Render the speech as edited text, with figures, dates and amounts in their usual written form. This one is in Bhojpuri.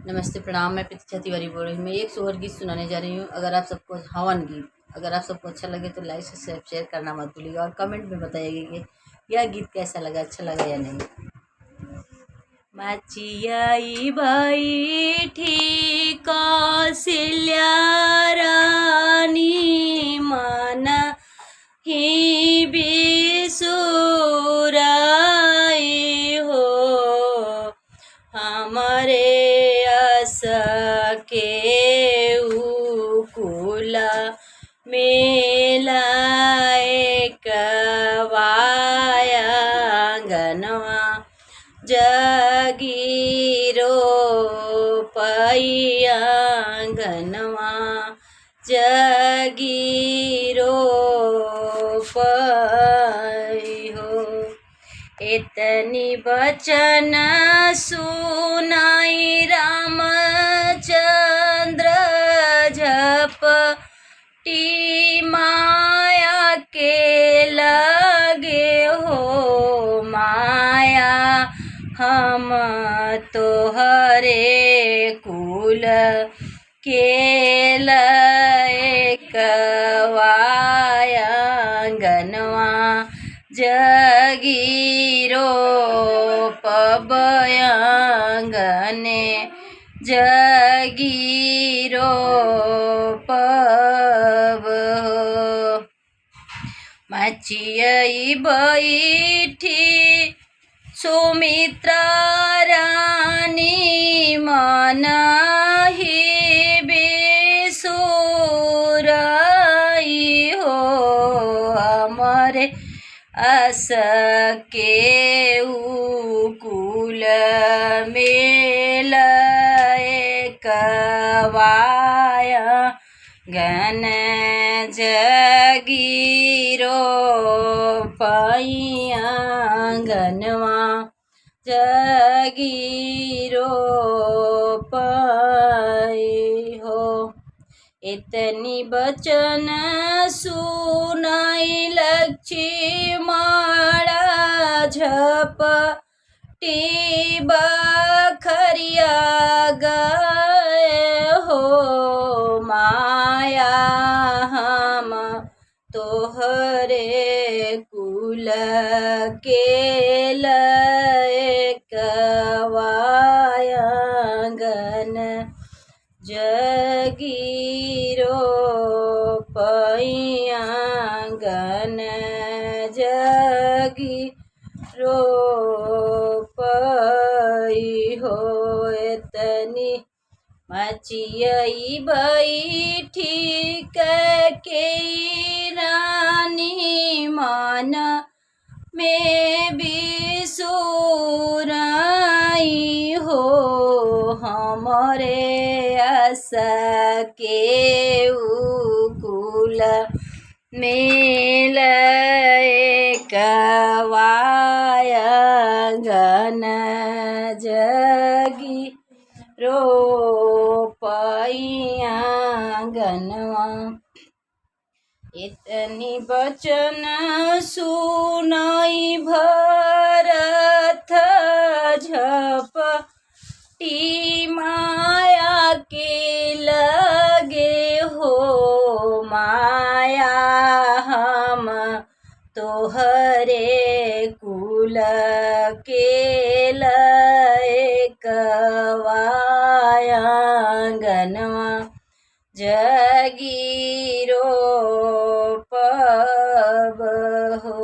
नमस्ते प्रणाम। मैं प्रतीक्षा तिवारी बोल रही हूँ। मैं एक सोहर गीत सुनाने जा रही हूँ। अगर आप सबको हवन गीत अगर आप सबको अच्छा लगे तो लाइक से शेयर करना मत भूलिएगा और कमेंट में बताइएगा कि यह गीत कैसा लगा, अच्छा लगा या नहीं। माचियाई भाई ठीक कौशल्या रानी माना ही बिसुराई हो हमारे आस के उकुला मेला कवायांगनवा जगीरो पैयांगनवा जगीरो पै हो। इतनी बचन सुनाई रामचंद्र झपटी माया के लगे हो माया हम तोहरे कुल के कवायांगनवा जगीरो पबयांगने जगीरो पब हो। माचियई बैठी सुमित्रा रानी मन ही बिसुराई हो हमारे आस के उकुल मेल कवायांगन जगीरो पैयांगनवा जगीरो पै हो। इतनी बचन सुनाई लक्ष्मण झपटी बखरिया गए हो माया हम तोहरे कुल के कवायांगन जगीरो पैयांगन जगीरो पै हो। इतनी माचियई बैठी के रानी मन में बिसुराई हो हमारे आस के उकुल मेल कवायांगन जगीरो पैयांगनवा। इतनी बचन सुनाई भरत झपटी माया के लगे हो माया हम तोहरे कुल के कवायांगनवा जगीरो पब हो।